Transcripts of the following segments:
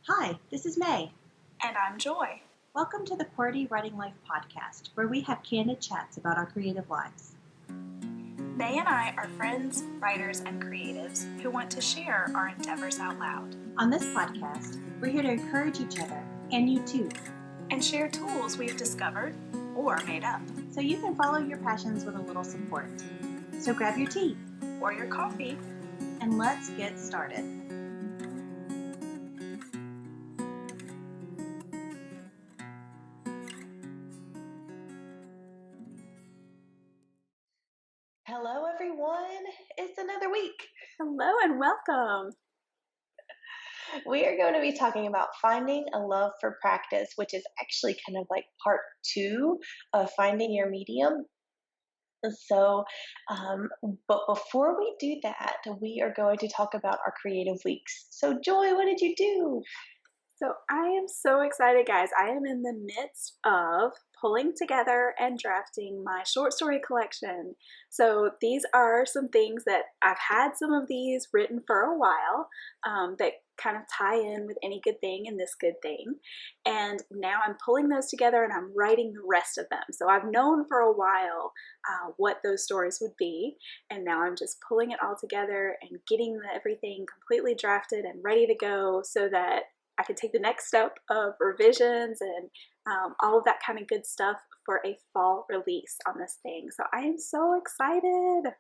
Hi, this is May. And I'm Joy. Welcome to the QWERTY Writing Life podcast, where we have candid chats about our creative lives. May and I are friends, writers, and creatives who want to share our endeavors out loud. On this podcast, we're here to encourage each other, and you too, and share tools we've discovered or made up. So you can follow your passions with a little support. So grab your tea or your coffee, and let's get started. Hello, everyone. It's another week. Hello and welcome. We are going to be talking about finding a love for practice, which is actually kind of like part 2 of finding your medium. So, but before we do that, we are going to talk about our creative weeks. So, Joy, what did you do? So I am so excited, guys. I am in the midst of pulling together and drafting my short story collection. So these are some things that I've had some of these written for a while that kind of tie in with Any Good Thing and This Good Thing. And now I'm pulling those together and I'm writing the rest of them. So I've known for a while what those stories would be. And now I'm just pulling it all together and getting everything completely drafted and ready to go so that I can take the next step of revisions and all of that kind of good stuff for a fall release on this thing. So I am so excited.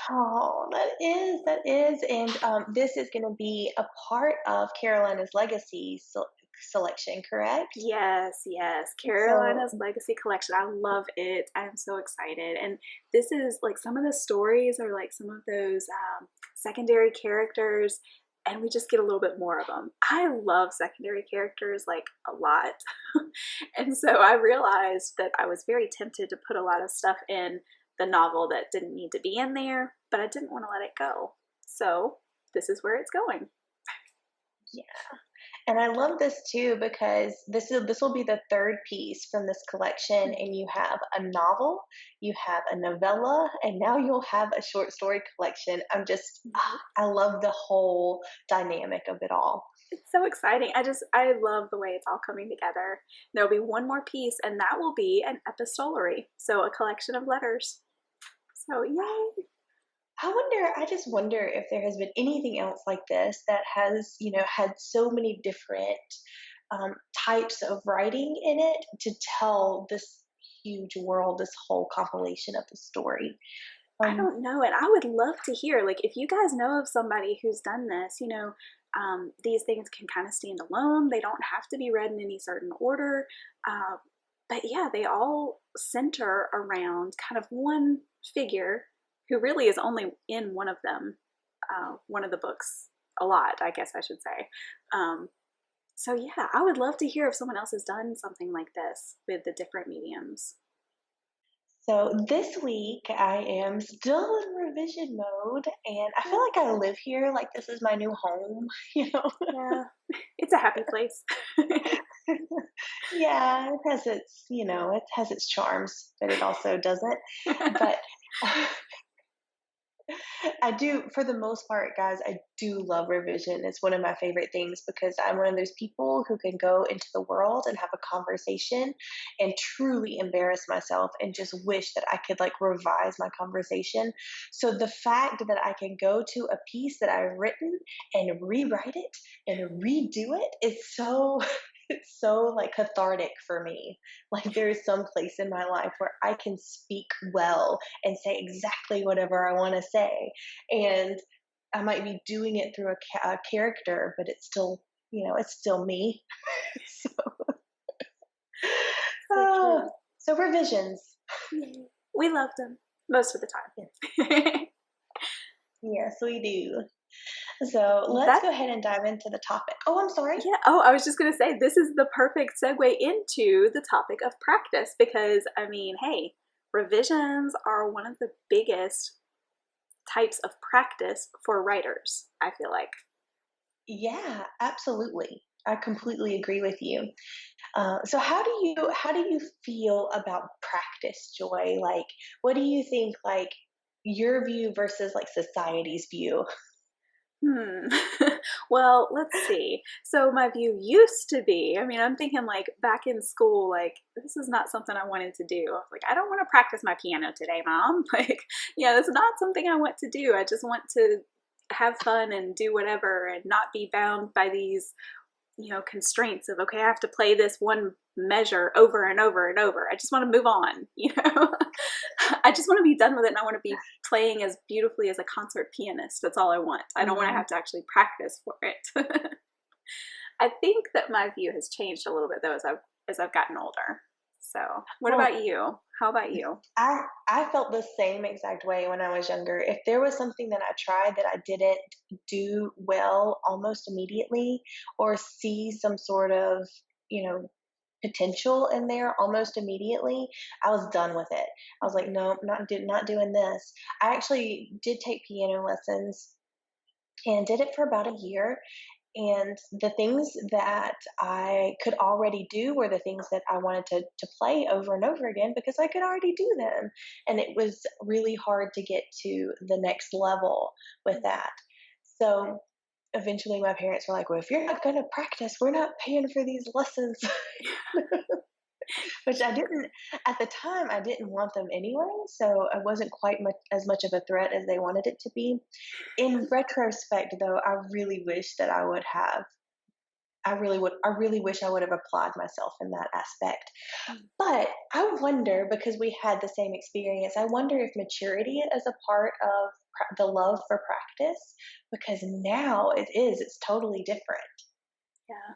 Oh, that is. And this is going to be a part of Carolina's Legacy selection, correct? Yes. Carolina's Legacy collection. I love it. I am so excited. And this is like some of the stories are like some of those secondary characters, and we just get a little bit more of them. I love secondary characters like a lot. And so I realized that I was very tempted to put a lot of stuff in the novel that didn't need to be in there, but I didn't want to let it go. So this is where it's going. Yeah. And I love this too because this will be the third piece from this collection, and you have a novel, you have a novella, and now you'll have a short story collection. I love the whole dynamic of it all. It's so exciting. I love the way it's all coming together. There'll be one more piece, and that will be an epistolary, so a collection of letters. So yay! I just wonder if there has been anything else like this that has, had so many different types of writing in it to tell this huge world, this whole compilation of the story. I don't know, and I would love to hear, like, if you guys know of somebody who's done this, these things can kind of stand alone. They don't have to be read in any certain order. But yeah, they all center around kind of one figure who really is only in one of them, one of the books a lot, I guess I should say. So yeah, I would love to hear if someone else has done something like this with the different mediums. So this week I am still in revision mode, and I feel like I live here, like this is my new home, Yeah, it's a happy place. Yeah, it has its charms, but it also doesn't. But I do, for the most part, guys, I do love revision. It's one of my favorite things because I'm one of those people who can go into the world and have a conversation and truly embarrass myself and just wish that I could like revise my conversation. So the fact that I can go to a piece that I've written and rewrite it and redo it is it's so like cathartic for me. Like there is some place in my life where I can speak well and say exactly whatever I want to say. And I might be doing it through a character, but it's still, it's still me. So revisions. We love them most of the time. Yes, we do. So let's go ahead and dive into the topic. Oh, I'm sorry. Yeah. Oh, I was just going to say, this is the perfect segue into the topic of practice because, I mean, hey, revisions are one of the biggest types of practice for writers, I feel like. Yeah, absolutely. I completely agree with you. So how do you feel about practice, Joy? Like, what do you think, like, your view versus like society's view? Hmm. Well, let's see. So my view used to be, I mean, I'm thinking like back in school, like this is not something I wanted to do. I was like, I don't want to practice my piano today, Mom. Like, yeah, that's not something I want to do. I just want to have fun and do whatever and not be bound by these, constraints of, okay, I have to play this one measure over and over and over. I just want to move on. I just want to be done with it and I want to be playing as beautifully as a concert pianist. That's all I want. I don't want to Mm. have to actually practice for it. I think that my view has changed a little bit though as I've gotten older. So, what Well, about you? How about you? I felt the same exact way when I was younger. If there was something that I tried that I didn't do well almost immediately, or see some sort of, you know, potential in there almost immediately, I was done with it. I was like, no, not doing this. I actually did take piano lessons and did it for about a year. And the things that I could already do were the things that I wanted to play over and over again because I could already do them. And it was really hard to get to the next level with that. So eventually my parents were like, well, if you're not going to practice, we're not paying for these lessons. Which I didn't at the time, I didn't want them anyway, so I wasn't quite as much of a threat as they wanted it to be. In retrospect, though, I really wish that I would have. I really wish I would have applied myself in that aspect. But I wonder, because we had the same experience, I wonder if maturity is a part of the love for practice, because now it's totally different. Yeah.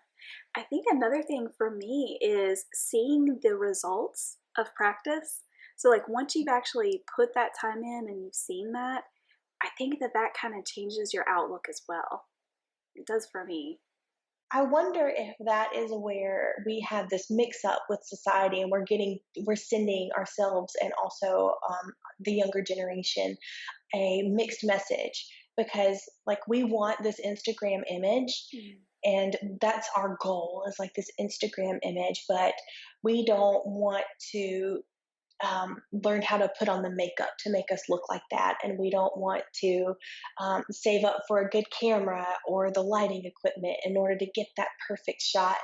I think another thing for me is seeing the results of practice. So, like, once you've actually put that time in and you've seen that, I think that that kind of changes your outlook as well. It does for me. I wonder if that is where we have this mix up with society and we're sending ourselves and also the younger generation a mixed message, because like we want this Instagram image, Mm. and that's our goal, is like this Instagram image, but we don't want to learn how to put on the makeup to make us look like that. And we don't want to save up for a good camera or the lighting equipment in order to get that perfect shot.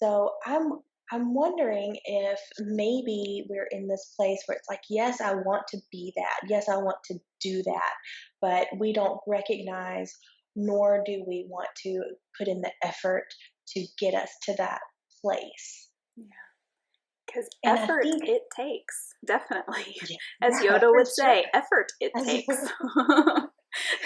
So I'm wondering if maybe we're in this place where it's like, yes, I want to be that. Yes, I want to do that. But we don't recognize, nor do we want to put in the effort to get us to that place. Yeah. Because And I effort think, it takes, definitely. yeah, As yeah, Yoda for would sure. say, effort it takes.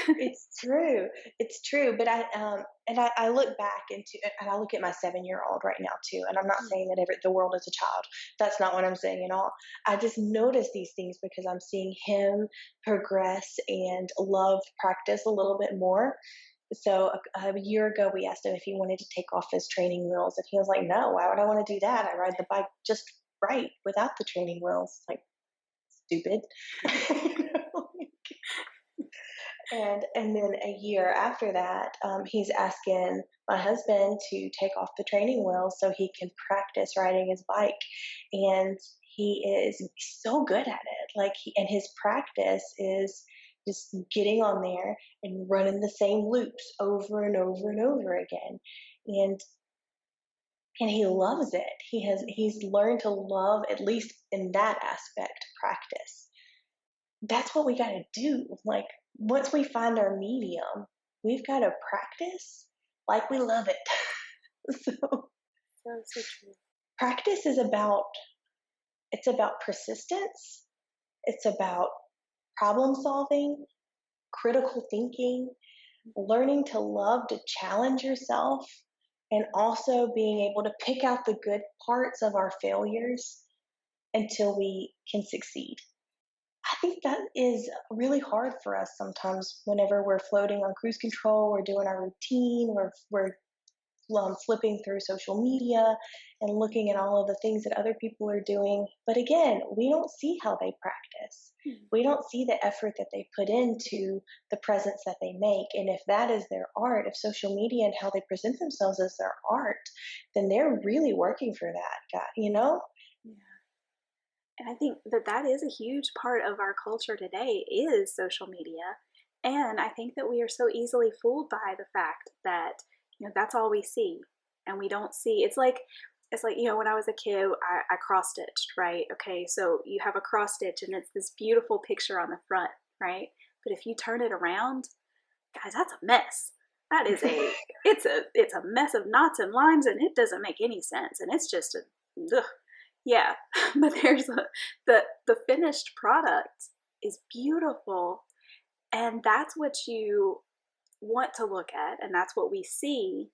It's true. It's true. But I look back into, and I look at my 7-year-old right now too. And I'm not saying that the world is a child. That's not what I'm saying at all. I just notice these things because I'm seeing him progress and love practice a little bit more. So a year ago, we asked him if he wanted to take off his training wheels, and he was like, "No, why would I want to do that? I ride the bike just right without the training wheels." Like, stupid. And then a year after that, he's asking my husband to take off the training wheels so he can practice riding his bike, and he is so good at it. Like and his practice is just getting on there and running the same loops over and over and over again, and he loves it. He's learned to love, at least in that aspect, practice. That's what we got to do. Like, once we find our medium, we've got to practice like we love it. So, So true. practice is about, it's about persistence, it's about problem solving, critical thinking, learning to love to challenge yourself, and also being able to pick out the good parts of our failures until we can succeed. I think that is really hard for us sometimes whenever we're floating on cruise control, we're doing our routine, we're flipping through social media and looking at all of the things that other people are doing. But again, we don't see how they practice. We don't see the effort that they put into the presence that they make. And if that is their art, if social media and how they present themselves as their art, then they're really working for that guy, you know? Yeah. And I think that that is a huge part of our culture today is social media. And I think that we are so easily fooled by the fact that, that's all we see. And we don't see, it's like, when I was a kid, I cross stitched, right? Okay, so you have a cross stitch and it's this beautiful picture on the front, right? But if you turn it around, guys, that's a mess. That is it's a mess of knots and lines, and it doesn't make any sense, and it's just a ugh. Yeah. But the finished product is beautiful, and that's what you want to look at, and that's what we see.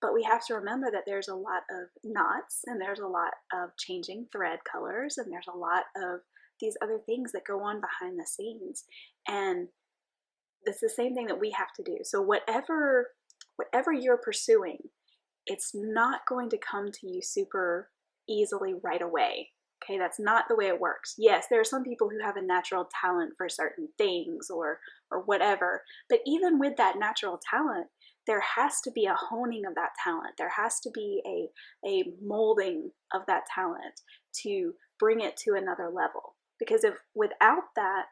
But we have to remember that there's a lot of knots, and there's a lot of changing thread colors, and there's a lot of these other things that go on behind the scenes. And it's the same thing that we have to do. So whatever you're pursuing, it's not going to come to you super easily right away. Okay, that's not the way it works. Yes, there are some people who have a natural talent for certain things or whatever, but even with that natural talent, there has to be a honing of that talent. There has to be a molding of that talent to bring it to another level. Because if without that,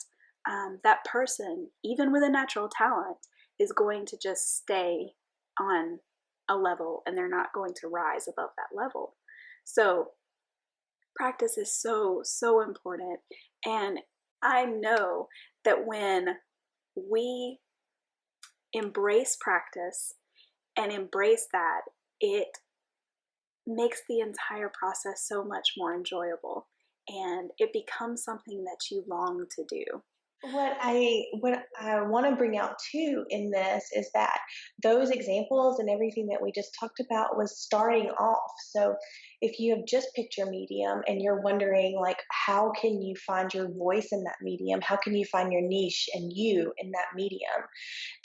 that person, even with a natural talent, is going to just stay on a level and they're not going to rise above that level. So practice is so, so important. And I know that when we embrace practice and embrace that, it makes the entire process so much more enjoyable and it becomes something that you long to do. What I want to bring out too in this is that those examples and everything that we just talked about was starting off. So if you have just picked your medium and you're wondering like how can you find your voice in that medium? How can you find your niche and you in that medium?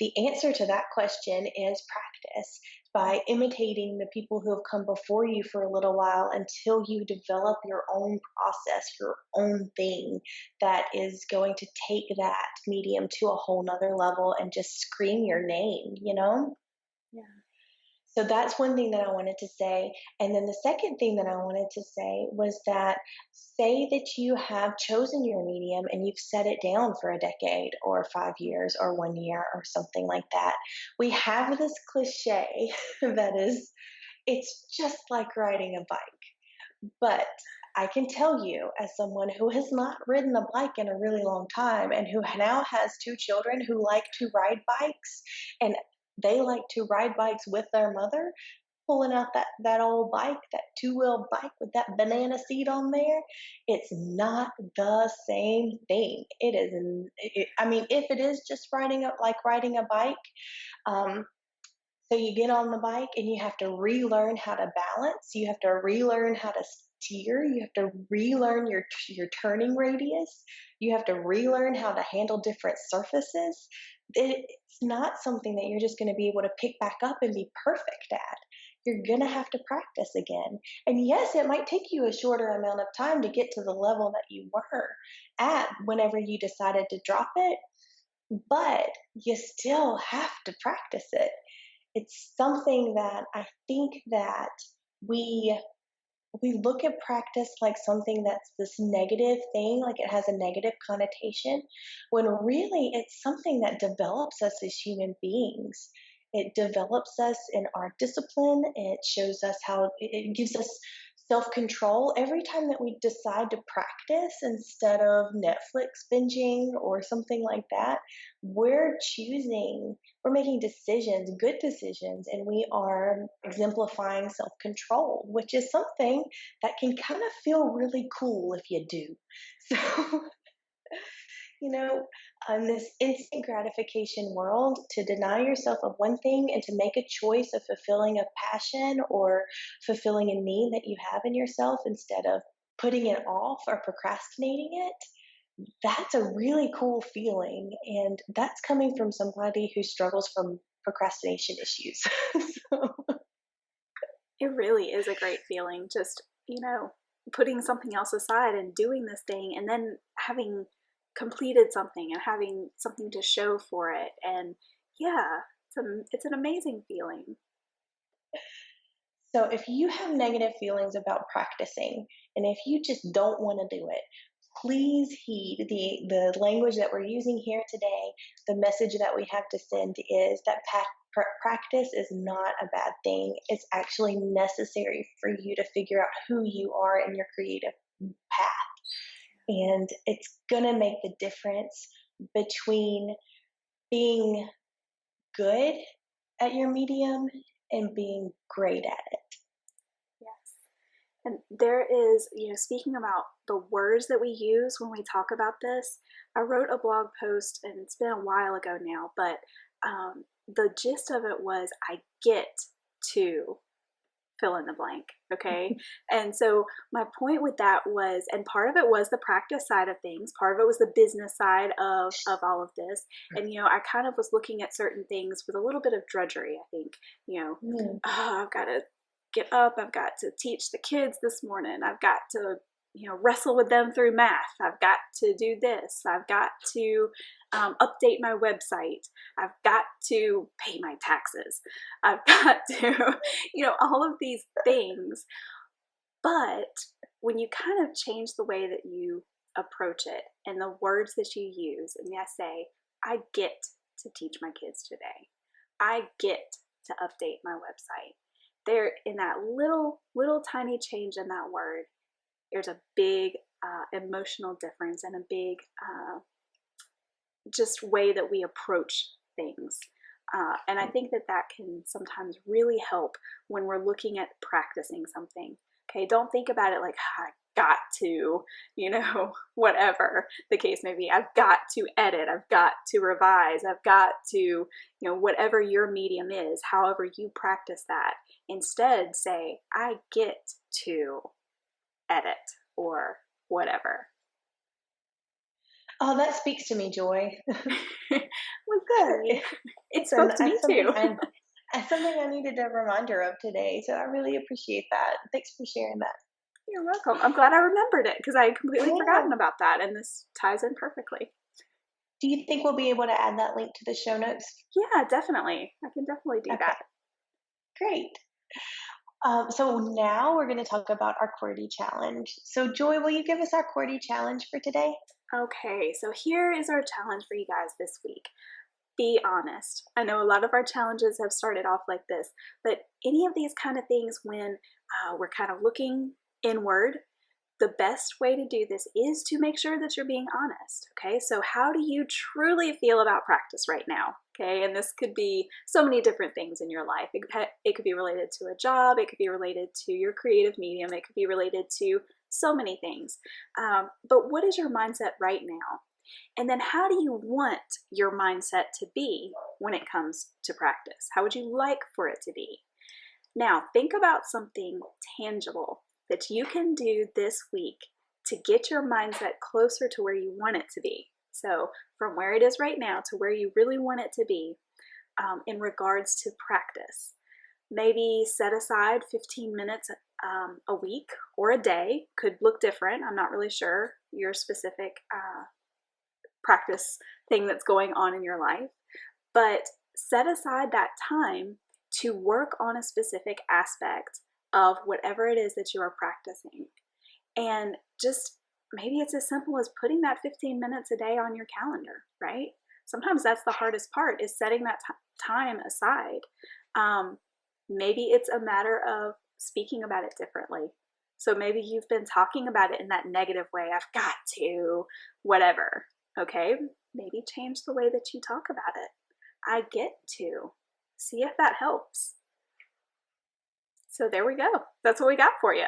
The answer to that question is practice by imitating the people who have come before you for a little while until you develop your own process, your own thing that is going to take that medium to a whole nother level and just scream your name, you know? Yeah. So that's one thing that I wanted to say. And then the second thing that I wanted to say was that say that you have chosen your medium and you've set it down for a decade or 5 years or 1 year or something like that. We have this cliche that is, it's just like riding a bike. But I can tell you, as someone who has not ridden a bike in a really long time and who now has two children who like to ride bikes, and they like to ride bikes with their mother, pulling out that old bike, that two-wheel bike with that banana seat on there, it's not the same thing. It is, I mean, if it is just riding a bike, um, so you get on the bike and you have to relearn how to balance. You have to relearn how to steer. You have to relearn your turning radius. You have to relearn how to handle different surfaces. It's not something that you're just going to be able to pick back up and be perfect at. You're going to have to practice again. And yes, it might take you a shorter amount of time to get to the level that you were at whenever you decided to drop it, but you still have to practice it. It's something that I think that we we look at practice like something that's this negative thing, like it has a negative connotation, when really it's something that develops us as human beings. It develops us in our discipline. It shows us how it gives us self control. Every time that we decide to practice instead of Netflix binging or something like that, we're making decisions, good decisions, and we are exemplifying self control, which is something that can kind of feel really cool if you do. So, you know, in this instant gratification world, to deny yourself of one thing and to make a choice of fulfilling a passion or fulfilling a need that you have in yourself instead of putting it off or procrastinating it, that's a really cool feeling. And that's coming from somebody who struggles from procrastination issues. So, It really is a great feeling just, putting something else aside and doing this thing and then having completed something and having something to show for it. And yeah, it's an amazing feeling. so if you have negative feelings about practicing and if you just don't want to do it, please heed the language that we're using here today. The message that we have to send is that practice is not a bad thing. It's actually necessary for you to figure out who you are in your creative path. And it's going to make the difference between being good at your medium and being great at it. Yes. And there is, speaking about the words that we use when we talk about this, I wrote a blog post, and it's been a while ago now, but the gist of it was I get to fill in the blank, okay? And so my point with that was, and part of it was the practice side of things, part of it was the business side of all of this. And, I kind of was looking at certain things with a little bit of drudgery, I think, I've got to get up, I've got to teach the kids this morning, I've got to wrestle with them through math, I've got to do this, I've got to update my website, I've got to pay my taxes, I've got to, all of these things. But when you kind of change the way that you approach it and the words that you use, and I say, I get to teach my kids today, I get to update my website. There, in that little tiny change in that word, there's a big emotional difference and a big just way that we approach things. And I think that can sometimes really help when we're looking at practicing something. Okay, don't think about it like, I got to, whatever the case may be. I've got to edit, I've got to revise, I've got to, whatever your medium is, however you practice that. Instead, say, I get to edit or whatever. Oh, that speaks to me, Joy. Well, good. It spoke to me too. It's something I needed a reminder of today, so I really appreciate that. Thanks for sharing that. You're welcome. I'm glad I remembered it because I had completely forgotten about that, and this ties in perfectly. Do you think we'll be able to add that link to the show notes? Yeah, definitely. I can definitely do that. Great. So now we're going to talk about our QWERTY challenge. So Joy, will you give us our QWERTY challenge for today? Okay, so here is our challenge for you guys this week. Be honest. I know a lot of our challenges have started off like this, but any of these kind of things when we're kind of looking inward, the best way to do this is to make sure that you're being honest, okay? So how do you truly feel about practice right now, okay? And this could be so many different things in your life. It could be related to a job, it could be related to your creative medium, it could be related to so many things. But what is your mindset right now? And then how do you want your mindset to be when it comes to practice? How would you like for it to be? Now, think about something tangible that you can do this week to get your mindset closer to where you want it to be. So from where it is right now to where you really want it to be in regards to practice. Maybe set aside 15 minutes a week or a day. Could look different. I'm not really sure your specific practice thing that's going on in your life. But set aside that time to work on a specific aspect of whatever it is that you are practicing. And just maybe it's as simple as putting that 15 minutes a day on your calendar, right? Sometimes that's the hardest part, is setting that time aside. Maybe it's a matter of speaking about it differently. So maybe you've been talking about it in that negative way, I've got to, whatever, okay? Maybe change the way that you talk about it. I get to. See if that helps. So there we go. That's what we got for you.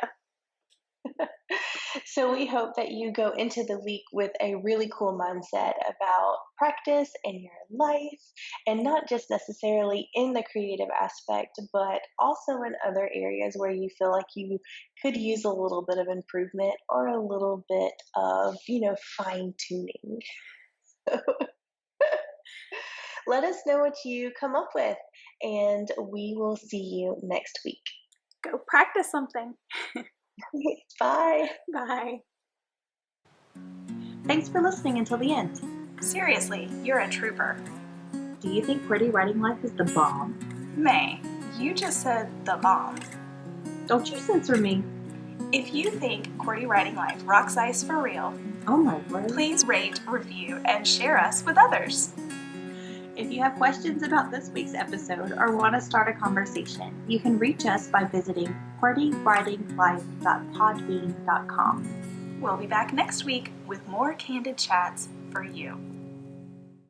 So we hope that you go into the week with a really cool mindset about practice in your life, and not just necessarily in the creative aspect, but also in other areas where you feel like you could use a little bit of improvement or a little bit of, fine tuning. Let us know what you come up with, and we will see you next week. Go practice something. Bye. Bye. Thanks for listening until the end. Seriously, you're a trooper. Do you think QWERTY Writing Life is the bomb? May, you just said the bomb. Don't you censor me. If you think QWERTY Writing Life rocks ice for real, Oh my word. Please rate, review, and share us with others. If you have questions about this week's episode or want to start a conversation, you can reach us by visiting QWERTYWritingLife.podbean.com. We'll be back next week with more candid chats for you.